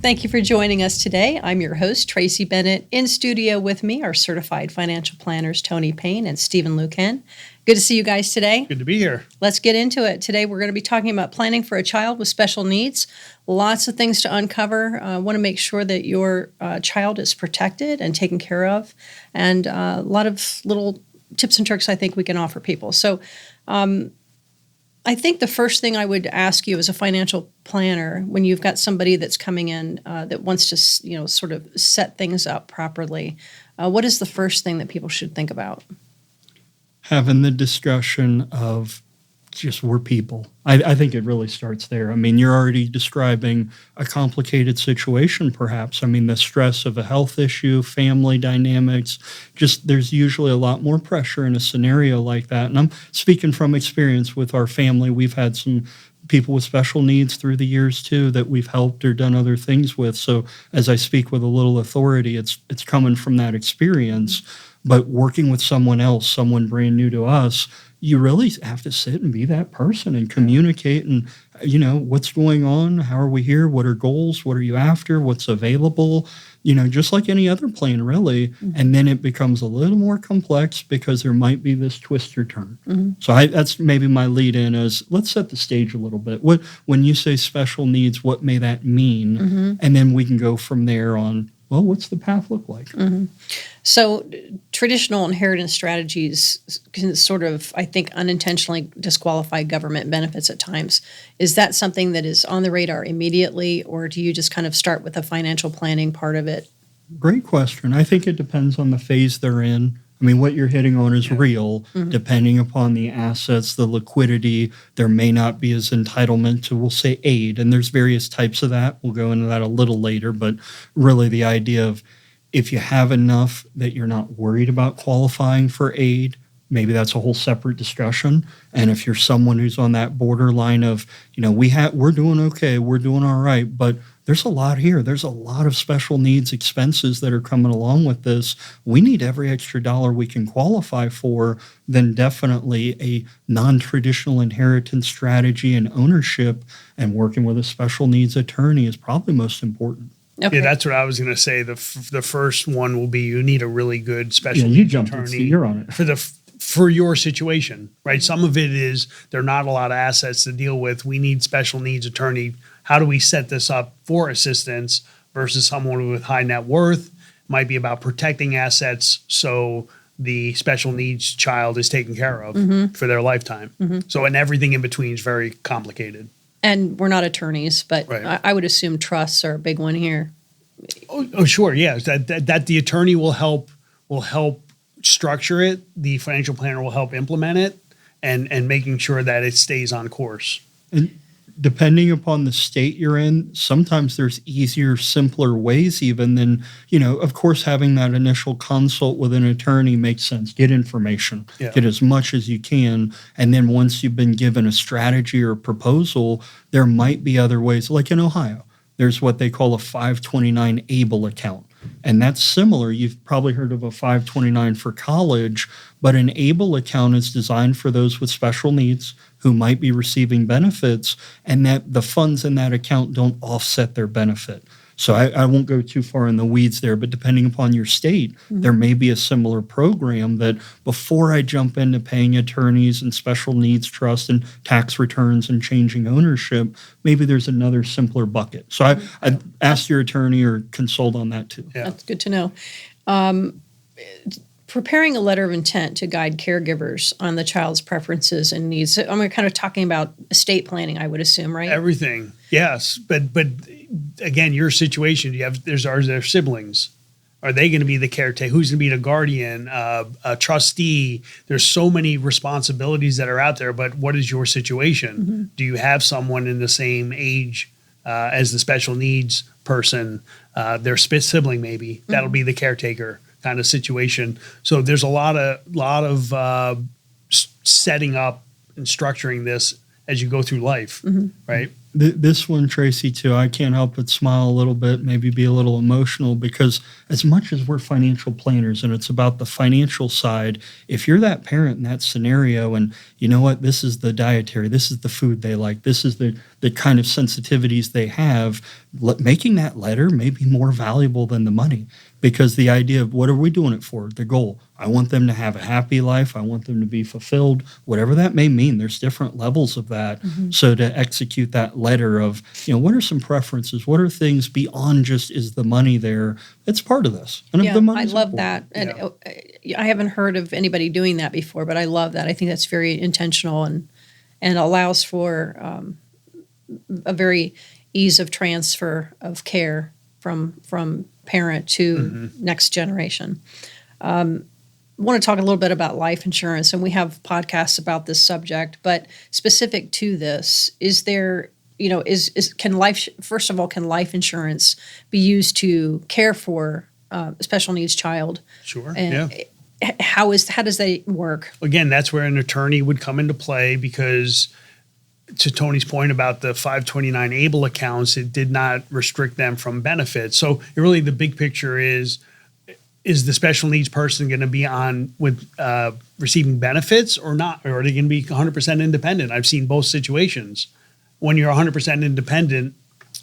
Thank you for joining us today. I'm your host, Tracy Bennett. In studio with me are certified financial planners Tony Payne and Stephen Lucan. Good to see you guys today. Good to be here. Let's get into it. Today we're going to be talking about planning for a child with special needs. Lots of things to uncover. Want to make sure that your child is protected and taken care of, and a lot of little tips and tricks I think we can offer people. So I think the first thing I would ask you as a financial planner, when you've got somebody that's coming in that wants to, sort of set things up properly, what is the first thing that people should think about? Having the discussion of just we're people. I think it really starts there. I mean, you're already describing a complicated situation, perhaps. I mean, the stress of a health issue, family dynamics, just there's usually a lot more pressure in a scenario like that. And I'm speaking from experience with our family. We've had some people with special needs through the years too that we've helped or done other things with. So as I speak with a little authority, it's coming from that experience. But working with someone else, someone brand new to us, you really have to sit and be that person and communicate and, what's going on? How are we here? What are goals? What are you after? What's available? Just like any other plan, really. Mm-hmm. And then it becomes a little more complex because there might be this twist or turn. Mm-hmm. So that's maybe my lead in is let's set the stage a little bit. When you say special needs, what may that mean? Mm-hmm. And then we can go from there on, well, what's the path look like? Mm-hmm. So traditional inheritance strategies can sort of, I think, unintentionally disqualify government benefits at times. Is that something that is on the radar immediately, or do you just kind of start with the financial planning part of it? Great question. I think it depends on the phase they're in. I mean, what you're hitting on is real. Mm-hmm. Depending upon the assets, the liquidity, there may not be as entitlement to, we'll say, aid. And there's various types of that. We'll go into that a little later. But really the idea of if you have enough that you're not worried about qualifying for aid, maybe that's a whole separate discussion. And if you're someone who's on that borderline of, we're doing okay, we're doing all right, but there's a lot here. There's a lot of special needs expenses that are coming along with this. We need every extra dollar we can qualify for. Then definitely a non-traditional inheritance strategy and ownership and working with a special needs attorney is probably most important. Okay. Yeah, that's what I was going to say. The first one will be you need a really good special needs attorney. You're on it. For your situation, right? Some of it is there are not a lot of assets to deal with. We need special needs attorney. How do we set this up for assistance versus someone with high net worth? Might be about protecting assets so the special needs child is taken care of for their lifetime. Mm-hmm. So, and everything in between is very complicated. And we're not attorneys, but right. I would assume trusts are a big one here. Oh, sure, yeah. That the attorney will help structure it. The financial planner will help implement it, and making sure that it stays on course. And depending upon the state you're in, sometimes there's easier, simpler ways even than, of course, having that initial consult with an attorney makes sense. Get information, get as much as you can. And then once you've been given a strategy or a proposal, there might be other ways. Like in Ohio, there's what they call a 529 ABLE account. And that's similar. You've probably heard of a 529 for college, but an ABLE account is designed for those with special needs who might be receiving benefits, and that the funds in that account don't offset their benefit. So I won't go too far in the weeds there, but depending upon your state, there may be a similar program that before I jump into paying attorneys and special needs trust and tax returns and changing ownership, maybe there's another simpler bucket. So I'd ask your attorney or consult on that too. Yeah. That's good to know. Preparing a letter of intent to guide caregivers on the child's preferences and needs. I'm kind of talking about estate planning, I would assume, right? Everything, yes. But again, your situation, are there siblings? Are they going to be the caretaker? Who's going to be the guardian, a trustee? There's so many responsibilities that are out there, but what is your situation? Mm-hmm. Do you have someone in the same age as the special needs person, their sibling maybe? Mm-hmm. That'll be the caretaker kind of situation. So there's a lot of setting up and structuring this as you go through life, right? This one, Tracy, too, I can't help but smile a little bit, maybe be a little emotional, because as much as we're financial planners and it's about the financial side, if you're that parent in that scenario and you know what, this is the dietary, this is the food they like, this is the kind of sensitivities they have, making that letter may be more valuable than the money, because the idea of what are we doing it for? The goal. I want them to have a happy life. I want them to be fulfilled, whatever that may mean. There's different levels of that. So to execute that letter of, what are some preferences? What are things beyond just is the money there? It's part of this. And if Yeah, the I money's love important- that. And I haven't heard of anybody doing that before, but I love that. I think that's very intentional and allows for a very ease of transfer of care from parent to next generation. I want to talk a little bit about life insurance, and we have podcasts about this subject, but specific to this, is there, first of all, can life insurance be used to care for a special needs child? Sure. And yeah. How does that work? Again, that's where an attorney would come into play, because to Tony's point about the 529 ABLE accounts, it did not restrict them from benefits. So really the big picture is the special needs person going to be on with receiving benefits or not? Or are they going to be 100% independent? I've seen both situations. When you're 100% independent,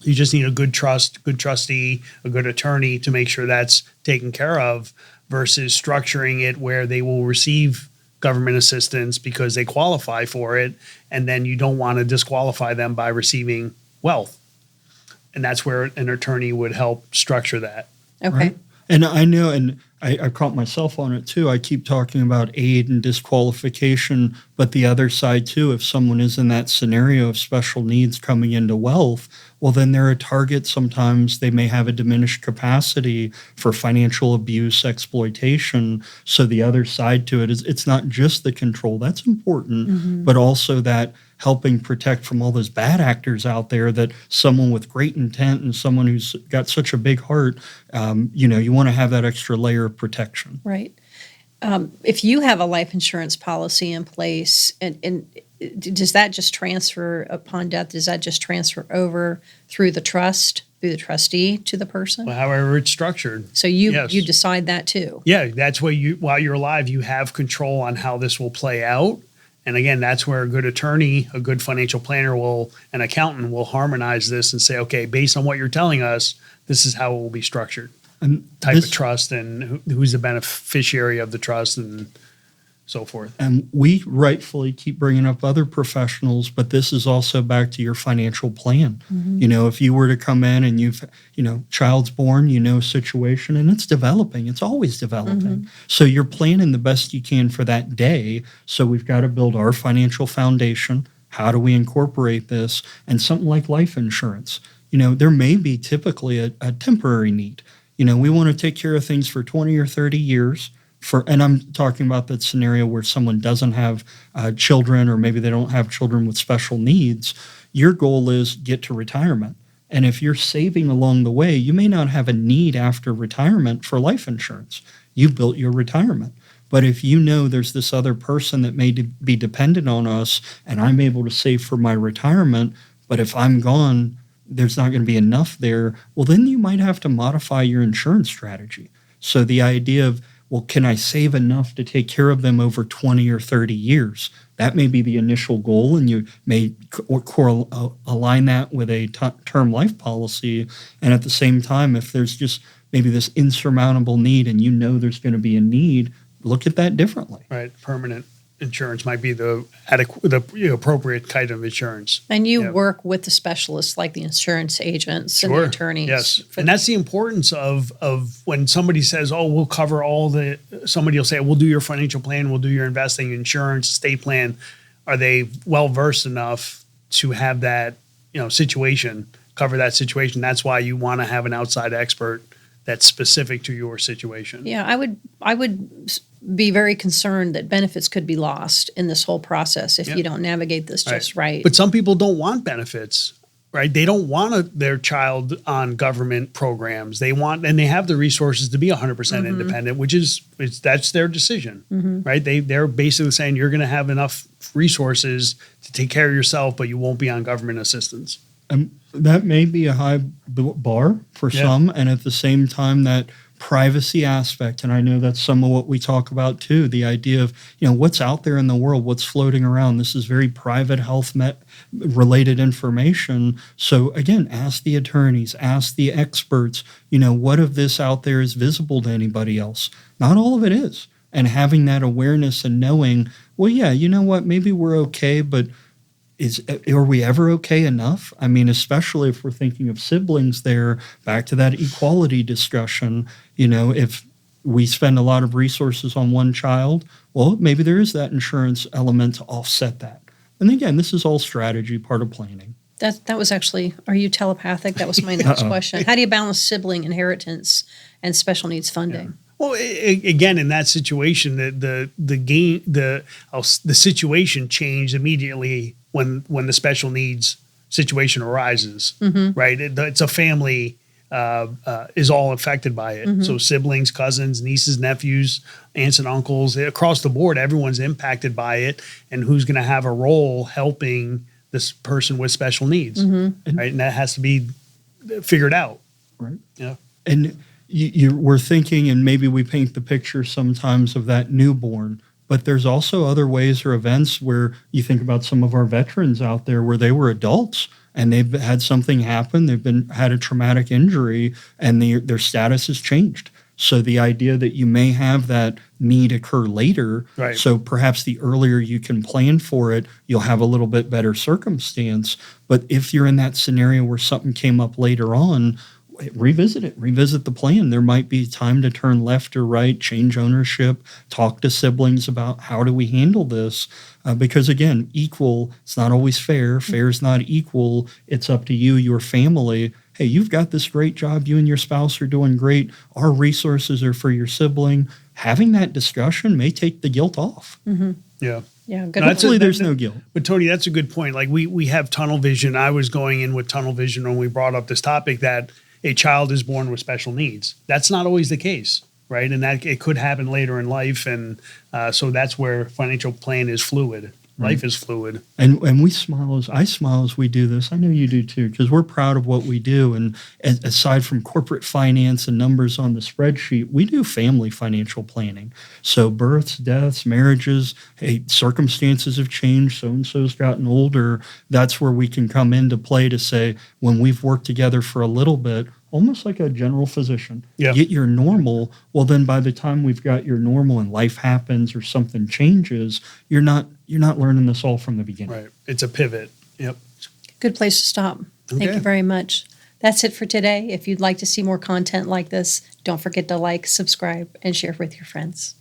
you just need a good trustee, a good attorney to make sure that's taken care of, versus structuring it where they will receive government assistance because they qualify for it, and then you don't want to disqualify them by receiving wealth. And that's where an attorney would help structure that. Okay. Right? And I know, and I caught myself on it too. I keep talking about aid and disqualification, but the other side too, if someone is in that scenario of special needs coming into wealth, well, then they're a target. Sometimes they may have a diminished capacity for financial abuse, exploitation. So the other side to it is it's not just the control. That's important, but also that helping protect from all those bad actors out there, that someone with great intent and someone who's got such a big heart, you want to have that extra layer of protection. Right. If you have a life insurance policy in place, and does that just transfer upon death? Does that just transfer over through the trustee to the person? Well, however it's structured. So you Yes. you decide that too. Yeah, that's where while you're alive, you have control on how this will play out. And again, that's where a good attorney, a good financial planner an accountant will harmonize this and say, okay, based on what you're telling us, this is how it will be structured. And Type of trust and who's the beneficiary of the trust and so forth. And we rightfully keep bringing up other professionals, but this is also back to your financial plan. If you were to come in and you've, child's born, situation, and it's developing. It's always developing. So you're planning the best you can for that day. So we've got to build our financial foundation. How do we incorporate this? And something like life insurance. There may be typically a temporary need. We want to take care of things for 20 or 30 years. And I'm talking about that scenario where someone doesn't have children, or maybe they don't have children with special needs. Your goal is get to retirement. And if you're saving along the way, you may not have a need after retirement for life insurance. You built your retirement. But if there's this other person that may be dependent on us, and I'm able to save for my retirement, but if I'm gone, there's not going to be enough there, well, then you might have to modify your insurance strategy. So the idea of, well, can I save enough to take care of them over 20 or 30 years? That may be the initial goal, and you may align that with a term life policy. And at the same time, if there's just maybe this insurmountable need and there's going to be a need, look at that differently. Right. Permanent insurance might be the appropriate kind of insurance. And you work with the specialists like the insurance agents and the attorneys. Yes. And that's the importance of when somebody says, oh, we'll cover somebody will say, we'll do your financial plan, we'll do your investing, insurance, estate plan. Are they well-versed enough to have that, situation, cover that situation? That's why you want to have an outside expert that's specific to your situation. Yeah, I would be very concerned that benefits could be lost in this whole process if you don't navigate this just right. But some people don't want benefits, right? They don't want their child on government programs. And they have the resources to be 100% independent, that's their decision, right? They're basically saying you're going to have enough resources to take care of yourself, but you won't be on government assistance. That may be a high bar for some, and at the same time that privacy aspect, and I know that's some of what we talk about too, the idea of, what's out there in the world, what's floating around. This is very private health related information. So again, ask the attorneys, ask the experts, what of this out there is visible to anybody else? Not all of it is. And having that awareness and knowing, well, yeah, you know what, maybe we're okay, but are we ever okay enough? I mean, especially if we're thinking of siblings there, back to that equality discussion, if we spend a lot of resources on one child, well, maybe there is that insurance element to offset that. And again, this is all strategy, part of planning. That was actually, are you telepathic? That was my next question. How do you balance sibling inheritance and special needs funding? Yeah. Well, again, in that situation, the situation changed immediately when the special needs situation arises, right? It's a family is all affected by it. So siblings, cousins, nieces, nephews, aunts and uncles, across the board, everyone's impacted by it. And who's going to have a role helping this person with special needs, right? And that has to be figured out. Right. Yeah. And we're thinking, and maybe we paint the picture sometimes of that newborn, but there's also other ways or events where you think about some of our veterans out there where they were adults and they've had something happen, had a traumatic injury, and their status has changed. So the idea that you may have that need occur later, right. So perhaps the earlier you can plan for it, you'll have a little bit better circumstance. But if you're in that scenario where something came up later on, revisit the plan. There might be time to turn left or right, change ownership, talk to siblings about how do we handle this, because again, equal, it's not always fair. Fair is not equal. It's up to you, your family. Hey, you've got this great job. You and your spouse are doing great. Our resources are for your sibling. Having that discussion may take the guilt off. Yeah. Yeah, good. Hopefully there's no guilt. But Tony, that's a good point. Like we have tunnel vision. I was going in with tunnel vision when we brought up this topic that a child is born with special needs. That's not always the case, right? And that it could happen later in life. And so that's where financial plan is fluid. Life is fluid. And I smile as we do this. I know you do too, because we're proud of what we do. And aside from corporate finance and numbers on the spreadsheet, we do family financial planning. So births, deaths, marriages, hey, circumstances have changed. So-and-so's gotten older. That's where we can come into play to say, when we've worked together for a little bit, almost like a general physician, get your normal. Well, then by the time we've got your normal and life happens or something changes, you're not learning this all from the beginning. Right. It's a pivot. Yep. Good place to stop. Thank you very much. That's it for today. If you'd like to see more content like this, don't forget to like, subscribe, and share with your friends.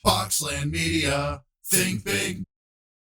Boxland Media. Think big.